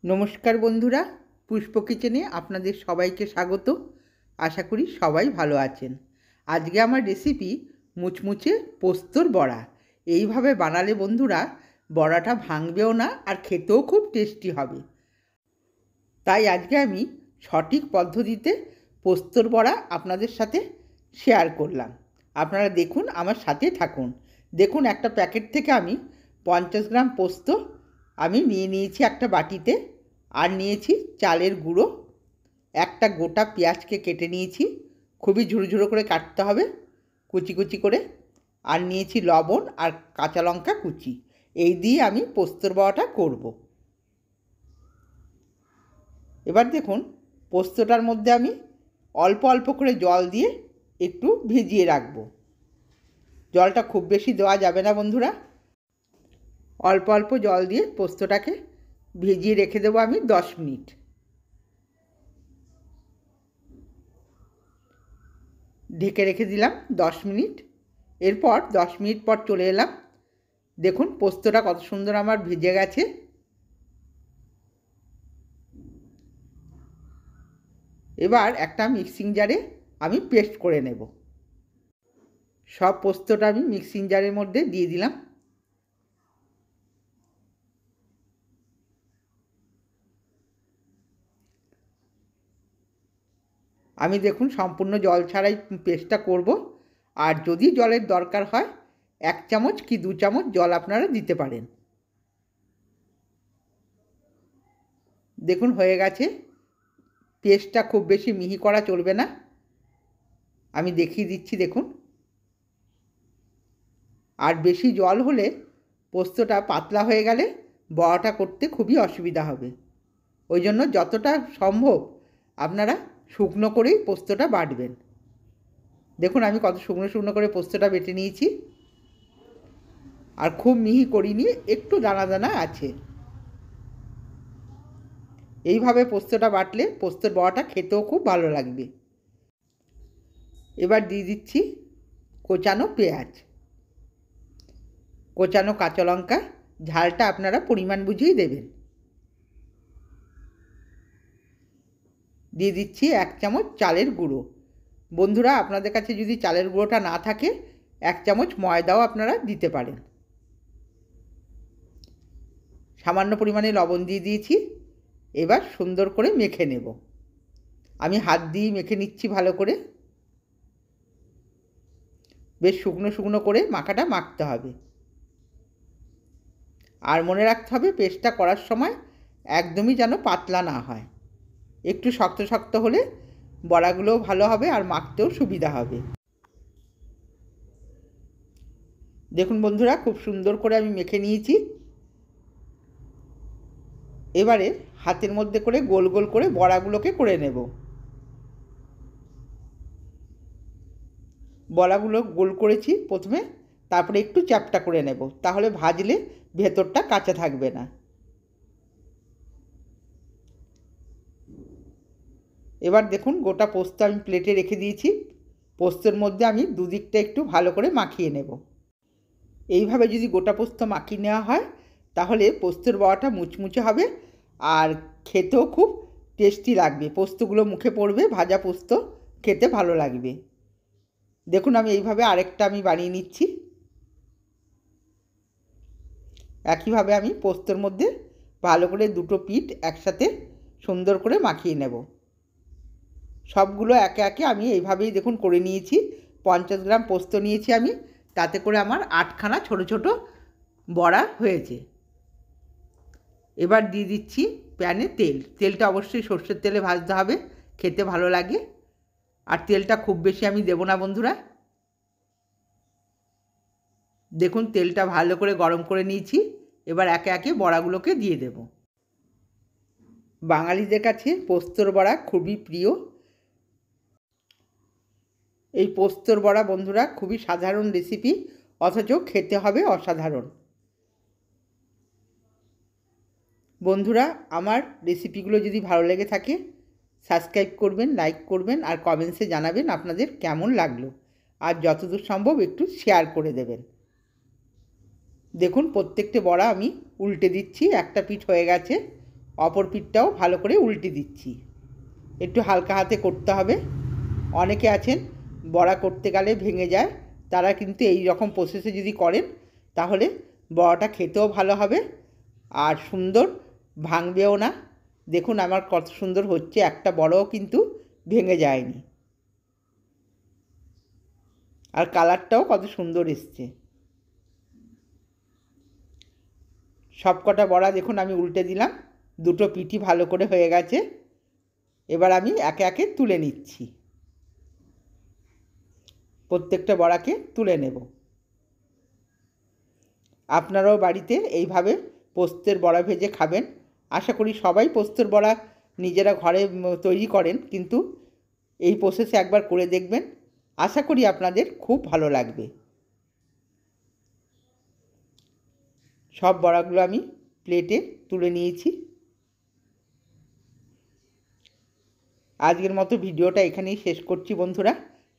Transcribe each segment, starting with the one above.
নমস্কার বন্ধুরা, পুষ্প কিচেনে আপনাদের সবাইকে স্বাগত। আশা করি সবাই ভালো আছেন। আজকে আমার রেসিপি মুচমুচে পোস্তর বড়া। এইভাবে বানালে বন্ধুরা বড়াটা ভাঙবেও না আর খেতেও খুব টেস্টি হবে। তাই আজকে আমি সঠিক পদ্ধতিতে পোস্তর বড়া আপনাদের সাথে শেয়ার করলাম। আপনারা দেখুন, আমার সাথে থাকুন। দেখুন, একটা প্যাকেট থেকে আমি 50 গ্রাম পোস্ত আমি নিয়ে নিয়েছি একটা বাটিতে। আর নিয়েছি চালের গুঁড়ো, একটা গোটা পেঁয়াজকে কেটে নিয়েছি, খুবই ঝুরো ঝুরো করে কাটতে হবে, কুচি কুচি করে। আর নিয়েছি লবণ আর কাঁচা লঙ্কা কুচি। এই দিয়ে আমি পোস্তর বড়াটা করব। এবার দেখুন, পোস্তটার মধ্যে আমি অল্প অল্প করে জল দিয়ে একটু ভিজিয়ে রাখব। জলটা খুব বেশি দেওয়া যাবে না বন্ধুরা, অল্প অল্প জল দিয়ে পোস্তটাকে ভিজিয়ে রেখে দেবো আমি 10 মিনিট। ঢেকে রেখে দিলাম 10 মিনিট। এরপর 10 মিনিট পর চলে এলাম। দেখুন, পোস্তটা কত সুন্দর আমার ভিজে গেছে। এবার একটা মিক্সিং জারে আমি পেস্ট করে নেব। সব পোস্তটা আমি মিক্সিং জারের মধ্যে দিয়ে দিলাম। আমি দেখুন সম্পূর্ণ জল ছাড়াই পেস্টটা করব। আর যদি জলের দরকার হয় 1 চামচ কি 2 চামচ জল আপনারা দিতে পারেন। দেখুন হয়ে গেছে। পেস্টটা খুব বেশি মিহি করা চলবে না, আমি দেখিয়ে দিচ্ছি দেখুন। আর বেশি জল হলে পোস্তটা পাতলা হয়ে গেলে বড়াটা করতে খুবই অসুবিধা হবে। ওই জন্য যতটা সম্ভব আপনারা শুকনো করেই পোস্তটা বাটবেন। দেখুন আমি কত শুকনো শুকনো করে পোস্তটা বেটে নিয়েছি। আর খুব মিহি করিনি, একটু দানা দানা আছে। এইভাবে পোস্তটা বাটলে পোস্তর বড়াটা খেতেও খুব ভালো লাগবে। এবার দিয়ে দিচ্ছি কোচানো পেঁয়াজ, কোচানো কাঁচা লঙ্কা। ঝালটা আপনারা পরিমাণ বুঝেই দেবেন। দিয়ে দিচ্ছি 1 চামচ চালের গুঁড়ো। বন্ধুরা, আপনাদের কাছে যদি চালের গুঁড়োটা না থাকে 1 চামচ ময়দাও আপনারা দিতে পারেন। সামান্য পরিমাণে লবণ দিয়ে দিয়েছি। এবার সুন্দর করে মেখে নেব। আমি হাত দিয়ে মেখে নিচ্ছি ভালো করে। বেশ শুকনো শুকনো করে মাখাটা মাখতে হবে। আর মনে রাখতে হবে পেস্টটা করার সময় একদমই যেন পাতলা না হয়। একটু শক্ত শক্ত হলে বড়াগুলোও ভালো হবে আর মাখতেও সুবিধা হবে। দেখুন বন্ধুরা, খুব সুন্দর করে আমি মেখে নিয়েছি। এবারে হাতের মধ্যে করে গোল গোল করে বড়াগুলোকে করে নেব। বড়াগুলো গোল করেছি প্রথমে, তারপরে একটু চ্যাপ্টা করে নেব, তাহলে ভাজলে ভেতরটা কাঁচা থাকবে না। এবার দেখুন গোটা পোস্ত আমি প্লেটে রেখে দিয়েছি। পোস্তের মধ্যে আমি দুদিকটা একটু ভালো করে মাখিয়ে নেব। এইভাবে যদি গোটা পোস্ত মাখিয়ে নেওয়া হয় তাহলে পোস্তের বড়াটা মুচমুচে হবে আর খেতেও খুব টেস্টি লাগবে। পোস্তগুলো মুখে পড়বে, ভাজা পোস্ত খেতে ভালো লাগবে। দেখুন আমি এইভাবে আরেকটা আমি বানিয়ে নিচ্ছি। একইভাবে আমি পোস্তর মধ্যে ভালো করে দুটো পিঠ একসাথে সুন্দর করে মাখিয়ে নেব। সবগুলো একে একে আমি এইভাবেই দেখুন করে নিয়েছি। 50 গ্রাম পোস্ত নিয়েছি আমি, তাতে করে আমার 8খানা ছোট ছোট বড়া হয়েছে। এবার দিয়ে দিচ্ছি প্যানে তেল। তেলটা অবশ্যই সর্ষের তেলে ভাজতে হবে, খেতে ভালো লাগে। আর তেলটা খুব বেশি আমি দেব না বন্ধুরা। দেখুন তেলটা ভালো করে গরম করে নিয়েছি। এবার একে একে বড়াগুলোকে দিয়ে দেব। বাঙালিদের কাছে পোস্তর বড়া খুবই প্রিয়। এই পোস্তর বড়া বন্ধুরা খুবই সাধারণ রেসিপি, অথচ খেতে হবে অসাধারণ। বন্ধুরা, আমার রেসিপিগুলো যদি ভালো লেগে থাকে সাবস্ক্রাইব করবেন, লাইক করবেন আর কমেন্টসে জানাবেন আপনাদের কেমন লাগলো। আর যতদূর সম্ভব একটু শেয়ার করে দেবেন। দেখুন প্রত্যেকটা বড়া আমি উল্টে দিচ্ছি, একটা পিঠ হয়ে গেছে। অপর পিঠটাও ভালো করে উল্টে দিচ্ছি। একটু হালকা হাতে করতে হবে। অনেকে আছেন বড়া করতে গেলে ভেঙে যায়, তারা কিন্তু এই রকম প্রসেসে যদি করেন তাহলে বড়াটা খেতেও ভালো হবে আর সুন্দর ভাঙবেও না। দেখুন আমার কত সুন্দর হচ্ছে, একটা বড়ও কিন্তু ভেঙে যায়নি, আর কালারটাও কত সুন্দর এসছে। সব কটা বড়া দেখুন আমি উল্টে দিলাম, দুটো পিঠই ভালো করে হয়ে গেছে। এবার আমি একে একে তুলে নিচ্ছি, প্রত্যেকটা বড়াকে তুলে নেব। আপনারাও বাড়িতে এইভাবে পোস্তের বড়া ভেজে খাবেন। আশা করি সবাই পোস্তের বড়া নিজেরা ঘরে তৈরি করেন, কিন্তু এই প্রসেসে একবার করে দেখবেন, আশা করি আপনাদের খুব ভালো লাগবে। সব বড়াগুলো আমি প্লেটে তুলে নিয়েছি। আজকের মতো ভিডিওটা এখানেই শেষ করছি বন্ধুরা।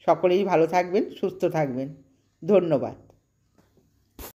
সকলেই ভালো থাকবেন, সুস্থ থাকবেন। ধন্যবাদ।